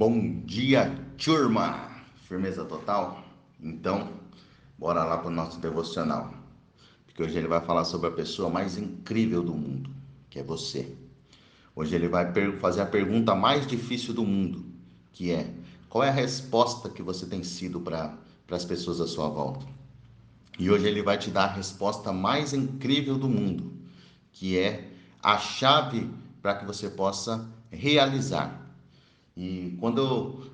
Bom dia, turma! Firmeza total? Então, bora lá para o nosso devocional. Porque hoje ele vai falar sobre a pessoa mais incrível do mundo, que é você. Hoje ele vai fazer a pergunta mais difícil do mundo, que é: qual é a resposta que você tem sido para as pessoas à sua volta? E hoje ele vai te dar a resposta mais incrível do mundo, que é a chave para que você possa realizar. E quando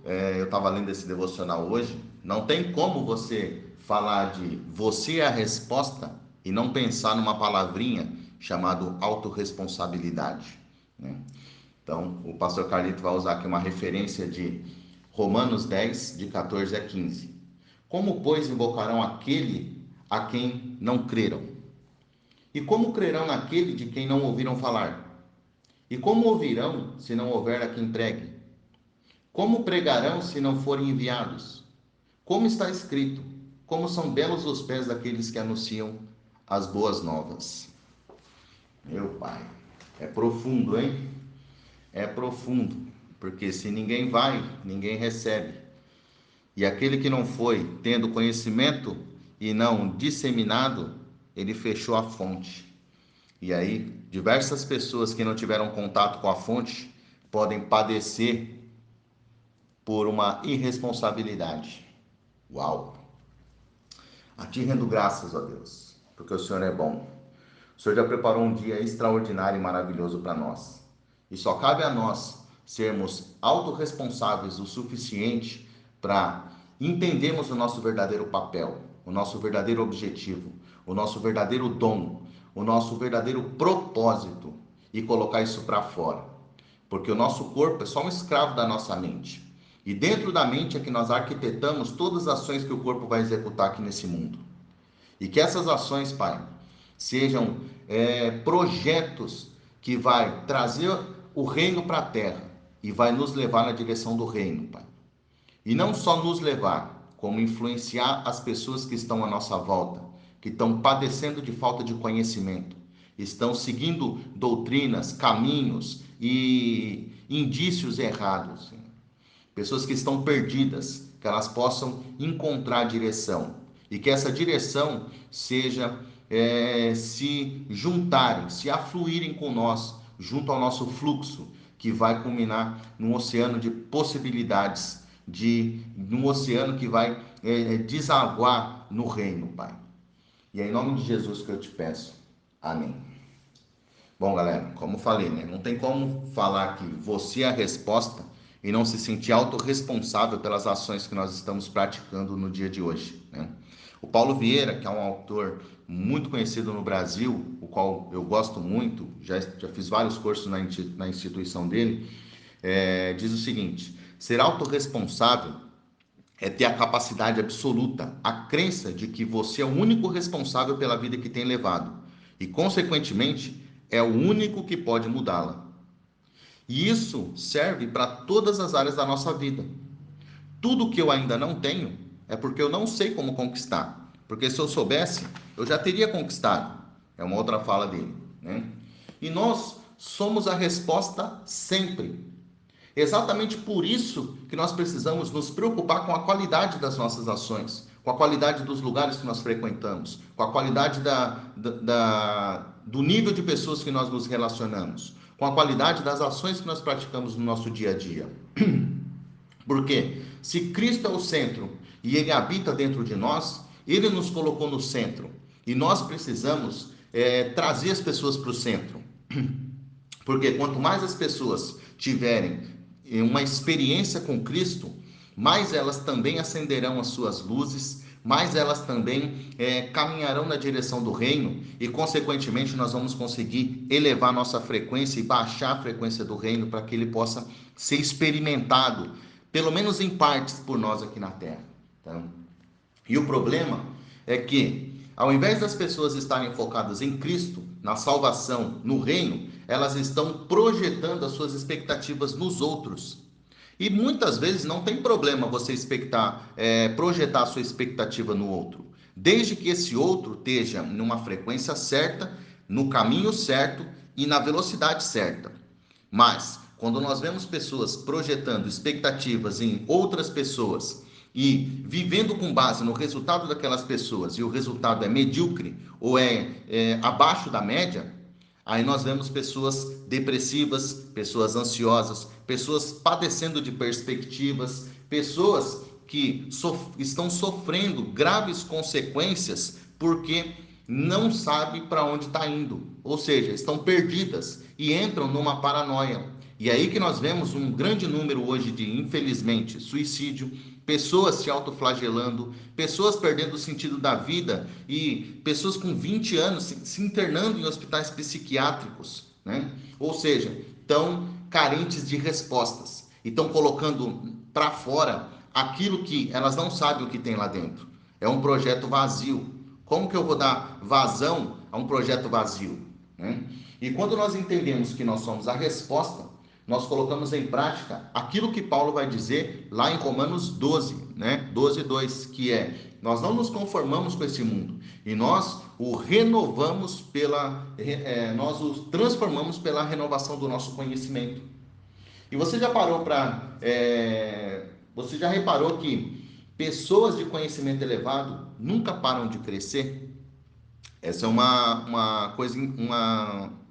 eu estava lendo esse devocional hoje, não tem como você falar de você é a resposta e não pensar numa palavrinha chamada autorresponsabilidade, né? Então, o pastor Carlito vai usar aqui uma referência de Romanos 10, de 14 a 15. Como, pois, invocarão aquele a quem não creram? E como crerão naquele de quem não ouviram falar? E como ouvirão se não houver a quem pregue? Como pregarão se não forem enviados? Como está escrito: como são belos os pés daqueles que anunciam as boas novas. Meu pai, é profundo, hein? É profundo, porque se ninguém vai, ninguém recebe. E aquele que não foi, tendo conhecimento e não disseminado, ele fechou a fonte. E aí, diversas pessoas que não tiveram contato com a fonte podem padecer por uma irresponsabilidade. Uau! A ti rendo graças, ó Deus, porque o Senhor é bom. O Senhor já preparou um dia extraordinário e maravilhoso para nós. E só cabe a nós sermos autorresponsáveis o suficiente para entendermos o nosso verdadeiro papel, o nosso verdadeiro objetivo, o nosso verdadeiro dom, o nosso verdadeiro propósito e colocar isso para fora. Porque o nosso corpo é só um escravo da nossa mente. E dentro da mente é que nós arquitetamos todas as ações que o corpo vai executar aqui nesse mundo. E que essas ações, Pai, sejam projetos que vai trazer o reino para a terra e vai nos levar na direção do reino, Pai. E não só nos levar, como influenciar as pessoas que estão à nossa volta, que estão padecendo de falta de conhecimento, estão seguindo doutrinas, caminhos e indícios errados. Pessoas que estão perdidas, que elas possam encontrar direção e que essa direção seja se juntarem, se afluírem com nós, junto ao nosso fluxo, que vai culminar num oceano de possibilidades, num oceano que vai desaguar no reino, Pai. E é em nome de Jesus que eu te peço. Amém. Bom, galera, como falei, né? Não tem como falar que você é a resposta e não se sentir autorresponsável pelas ações que nós estamos praticando no dia de hoje, né? O Paulo Vieira, que é um autor muito conhecido no Brasil, o qual eu gosto muito, já fiz vários cursos na instituição dele, diz o seguinte: ser autorresponsável é ter a capacidade absoluta, a crença de que você é o único responsável pela vida que tem levado e, consequentemente, é o único que pode mudá-la. E isso serve para todas as áreas da nossa vida. Tudo que eu ainda não tenho é porque eu não sei como conquistar. Porque se eu soubesse, eu já teria conquistado. É uma outra fala dele, né? E nós somos a resposta sempre. Exatamente por isso que nós precisamos nos preocupar com a qualidade das nossas ações, com a qualidade dos lugares que nós frequentamos, com a qualidade do nível de pessoas que nós nos relacionamos, com a qualidade das ações que nós praticamos no nosso dia a dia. Porque se Cristo é o centro e Ele habita dentro de nós, Ele nos colocou no centro e nós precisamos trazer as pessoas para o centro. Porque quanto mais as pessoas tiverem uma experiência com Cristo, mais elas também acenderão as suas luzes, mais elas também caminharão na direção do reino e, consequentemente, nós vamos conseguir elevar nossa frequência e baixar a frequência do reino para que ele possa ser experimentado, pelo menos em partes, por nós aqui na Terra. Então, e o problema é que, ao invés das pessoas estarem focadas em Cristo, na salvação, no reino, elas estão projetando as suas expectativas nos outros. E muitas vezes não tem problema você projetar a sua expectativa no outro, desde que esse outro esteja numa frequência certa, no caminho certo e na velocidade certa. Mas quando nós vemos pessoas projetando expectativas em outras pessoas e vivendo com base no resultado daquelas pessoas e o resultado é medíocre ou é abaixo da média, aí nós vemos pessoas depressivas, pessoas ansiosas, pessoas padecendo de perspectivas, pessoas que estão sofrendo graves consequências porque não sabem para onde está indo, ou seja, estão perdidas e entram numa paranoia. E aí que nós vemos um grande número hoje de, infelizmente, suicídio, pessoas se autoflagelando, pessoas perdendo o sentido da vida e pessoas com 20 anos se internando em hospitais psiquiátricos, né? Ou seja, estão carentes de respostas e estão colocando para fora aquilo que elas não sabem o que tem lá dentro. É um projeto vazio. Como que eu vou dar vazão a um projeto vazio, né? E quando nós entendemos que nós somos a resposta, nós colocamos em prática aquilo que Paulo vai dizer lá em Romanos 12, né? 12:2, que é: nós não nos conformamos com esse mundo e nós o renovamos nós o transformamos pela renovação do nosso conhecimento. E você já parou você já reparou que pessoas de conhecimento elevado nunca param de crescer? Essa é uma coisa,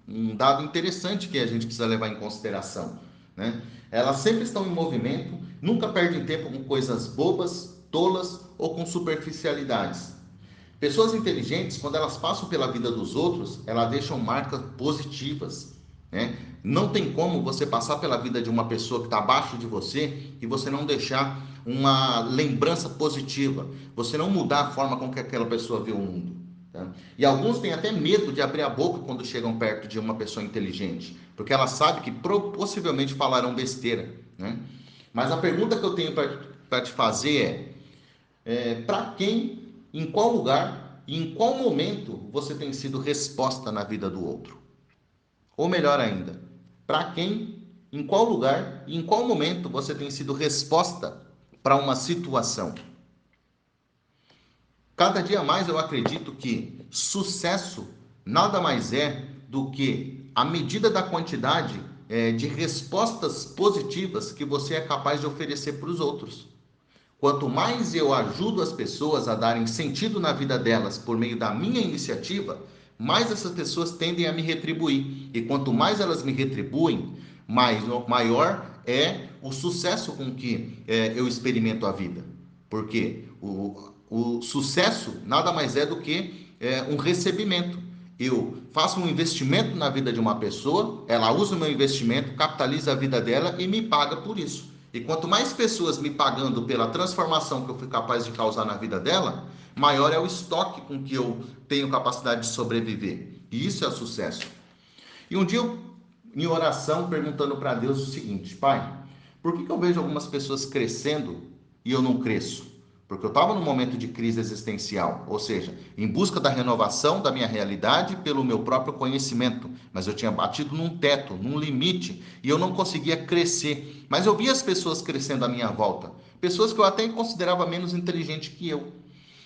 um dado interessante que a gente precisa levar em consideração, né? Elas sempre estão em movimento, nunca perdem tempo com coisas bobas, tolas ou com superficialidades. Pessoas inteligentes, quando elas passam pela vida dos outros, elas deixam marcas positivas, né? Não tem como você passar pela vida de uma pessoa que está abaixo de você e você não deixar uma lembrança positiva, você não mudar a forma com que aquela pessoa vê o mundo. Tá? E alguns têm até medo de abrir a boca quando chegam perto de uma pessoa inteligente, porque ela sabe que possivelmente falarão besteira, né? Mas a pergunta que eu tenho para te fazer para quem, em qual lugar e em qual momento você tem sido resposta na vida do outro? Ou melhor ainda, para quem, em qual lugar e em qual momento você tem sido resposta para uma situação? Cada dia mais eu acredito que sucesso nada mais é do que a medida da quantidade de respostas positivas que você é capaz de oferecer para os outros. Quanto mais eu ajudo as pessoas a darem sentido na vida delas por meio da minha iniciativa, mais essas pessoas tendem a me retribuir. E quanto mais elas me retribuem, maior é o sucesso com que eu experimento a vida. Porque o sucesso nada mais é do que um recebimento. Eu faço um investimento na vida de uma pessoa, ela usa o meu investimento, capitaliza a vida dela e me paga por isso. E quanto mais pessoas me pagando pela transformação que eu fui capaz de causar na vida dela, maior é o estoque com que eu tenho capacidade de sobreviver. E isso é sucesso. E um dia eu, em oração, perguntando para Deus o seguinte: Pai, por que eu vejo algumas pessoas crescendo e eu não cresço? Porque eu estava num momento de crise existencial, ou seja, em busca da renovação da minha realidade pelo meu próprio conhecimento, mas eu tinha batido num teto, num limite, e eu não conseguia crescer. Mas eu via as pessoas crescendo à minha volta, pessoas que eu até considerava menos inteligentes que eu.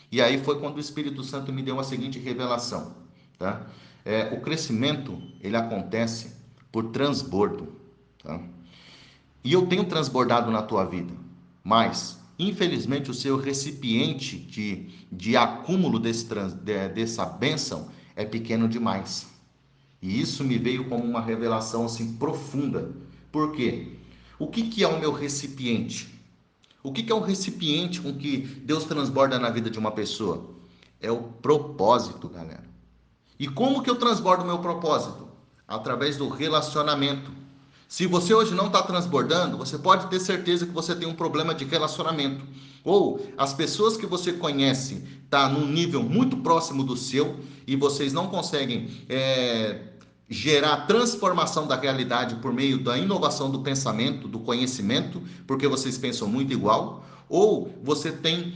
E aí foi quando o Espírito Santo me deu a seguinte revelação, tá? O crescimento, ele acontece por transbordo, tá? E eu tenho transbordado na tua vida, mas, infelizmente, o seu recipiente de acúmulo dessa bênção é pequeno demais. E isso me veio como uma revelação assim profunda. Por quê? O que é o meu recipiente? O que é um recipiente com que Deus transborda na vida de uma pessoa? É o propósito, galera. E como que eu transbordo o meu propósito? Através do relacionamento. Se você hoje não está transbordando, você pode ter certeza que você tem um problema de relacionamento. Ou as pessoas que você conhece estão num nível muito próximo do seu e vocês não conseguem gerar transformação da realidade por meio da inovação do pensamento, do conhecimento, porque vocês pensam muito igual. Ou você tem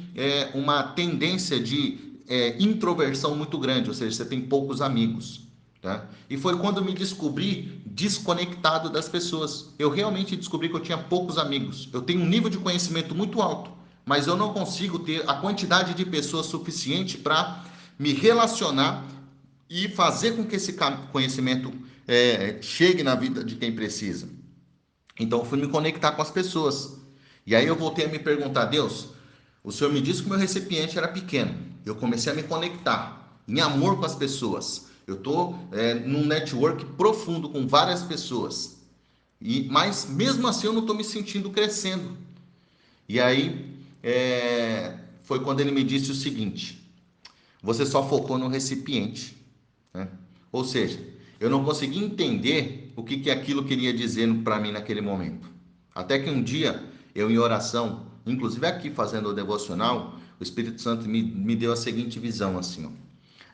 uma tendência de introversão muito grande, ou seja, você tem poucos amigos. Tá? E foi quando eu me descobri desconectado das pessoas. Eu realmente descobri que eu tinha poucos amigos. Eu tenho um nível de conhecimento muito alto, mas eu não consigo ter a quantidade de pessoas suficiente para me relacionar e fazer com que esse conhecimento chegue na vida de quem precisa. Então eu fui me conectar com as pessoas. E aí eu voltei a me perguntar, Deus, o Senhor me disse que o meu recipiente era pequeno. Eu comecei a me conectar em amor com as pessoas. Eu estou num network profundo com várias pessoas. Mas mesmo assim eu não estou me sentindo crescendo. E aí foi quando ele me disse o seguinte: você só focou no recipiente, né? Ou seja, eu não consegui entender o que aquilo queria dizer para mim naquele momento. Até que um dia, eu em oração, inclusive aqui fazendo o devocional, o Espírito Santo me deu a seguinte visão assim, ó.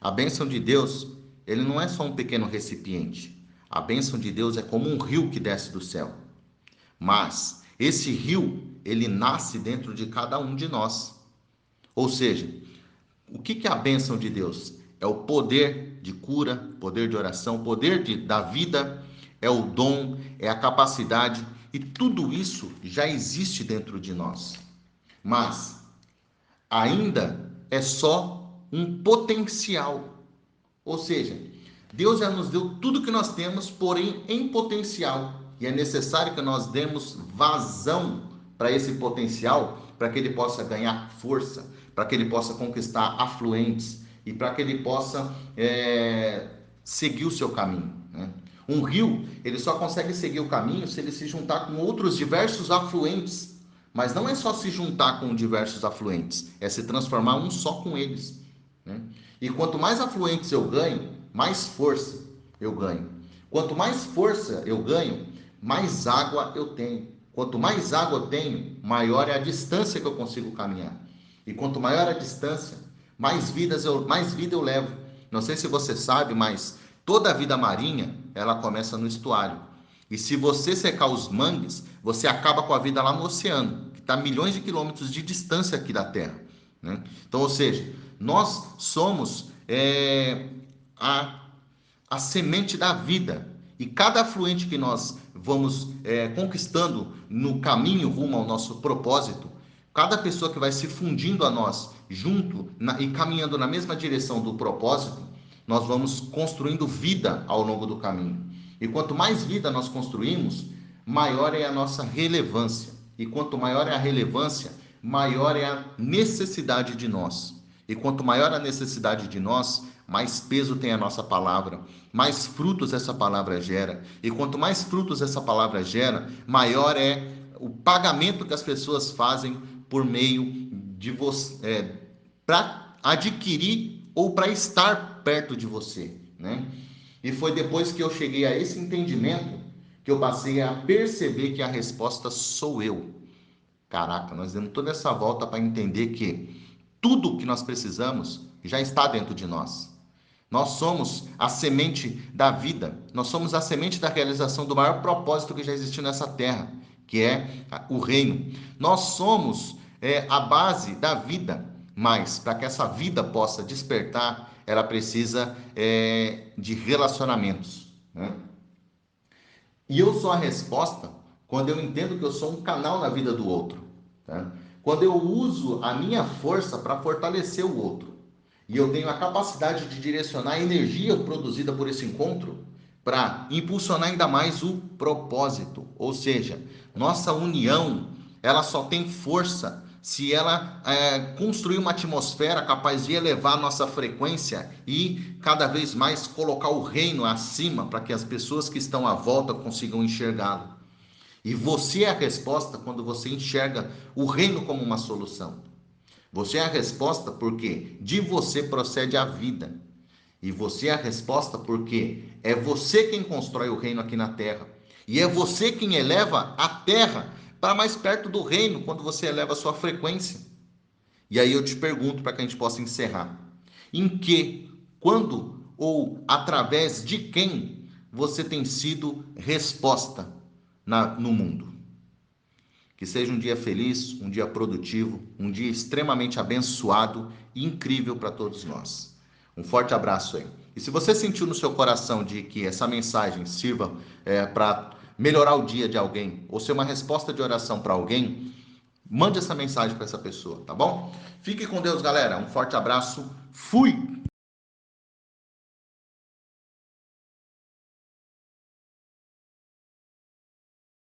A bênção de Deus, ele não é só um pequeno recipiente. A bênção de Deus é como um rio que desce do céu. Mas esse rio, ele nasce dentro de cada um de nós. Ou seja, o que é a bênção de Deus? É o poder de cura, poder de oração, da vida, é o dom, é a capacidade, e tudo isso já existe dentro de nós. Mas ainda é só um potencial. Ou seja, Deus já nos deu tudo que nós temos, porém em potencial. E é necessário que nós demos vazão para esse potencial, para que ele possa ganhar força, para que ele possa conquistar afluentes e para que ele possa seguir o seu caminho, né? Um rio, ele só consegue seguir o caminho se ele se juntar com outros diversos afluentes. Mas não é só se juntar com diversos afluentes, é se transformar um só com eles, né? E quanto mais afluentes eu ganho, mais força eu ganho. Quanto mais força eu ganho, mais água eu tenho. Quanto mais água eu tenho, maior é a distância que eu consigo caminhar. E quanto maior a distância, mais vida eu levo. Não sei se você sabe, mas toda a vida marinha, ela começa no estuário. E se você secar os mangues, você acaba com a vida lá no oceano, que está a milhões de quilômetros de distância aqui da Terra, né? Então, ou seja, nós somos a, a semente da vida. E cada afluente que nós vamos conquistando no caminho rumo ao nosso propósito, cada pessoa que vai se fundindo a nós e caminhando na mesma direção do propósito, nós vamos construindo vida ao longo do caminho. E quanto mais vida nós construímos, maior é a nossa relevância. E quanto maior é a relevância, maior é a necessidade de nós. E quanto maior a necessidade de nós, mais peso tem a nossa palavra, mais frutos essa palavra gera. E quanto mais frutos essa palavra gera, maior é o pagamento que as pessoas fazem por meio de você, para adquirir ou para estar perto de você, né? E foi depois que eu cheguei a esse entendimento que eu passei a perceber que a resposta sou eu. Caraca, nós demos toda essa volta para entender que tudo que nós precisamos já está dentro de nós. Nós somos a semente da vida, nós somos a semente da realização do maior propósito que já existiu nessa terra, que é o reino. Nós somos a base da vida, mas para que essa vida possa despertar, ela precisa de relacionamentos, né? E eu sou a resposta quando eu entendo que eu sou um canal na vida do outro, tá? Quando eu uso a minha força para fortalecer o outro. E eu tenho a capacidade de direcionar a energia produzida por esse encontro para impulsionar ainda mais o propósito. Ou seja, nossa união, ela só tem força se ela construir uma atmosfera capaz de elevar a nossa frequência e cada vez mais colocar o reino acima para que as pessoas que estão à volta consigam enxergá-lo. E você é a resposta quando você enxerga o reino como uma solução. Você é a resposta porque de você procede a vida. E você é a resposta porque é você quem constrói o reino aqui na terra. E é você quem eleva a terra para mais perto do reino quando você eleva a sua frequência. E aí eu te pergunto para que a gente possa encerrar: em que, quando ou através de quem você tem sido resposta no mundo? Que seja um dia feliz, um dia produtivo, um dia extremamente abençoado e incrível para todos nós. Um forte abraço aí. E se você sentiu no seu coração de que essa mensagem sirva para melhorar o dia de alguém, ou ser uma resposta de oração para alguém, mande essa mensagem para essa pessoa, tá bom? Fique com Deus, galera. Um forte abraço. Fui!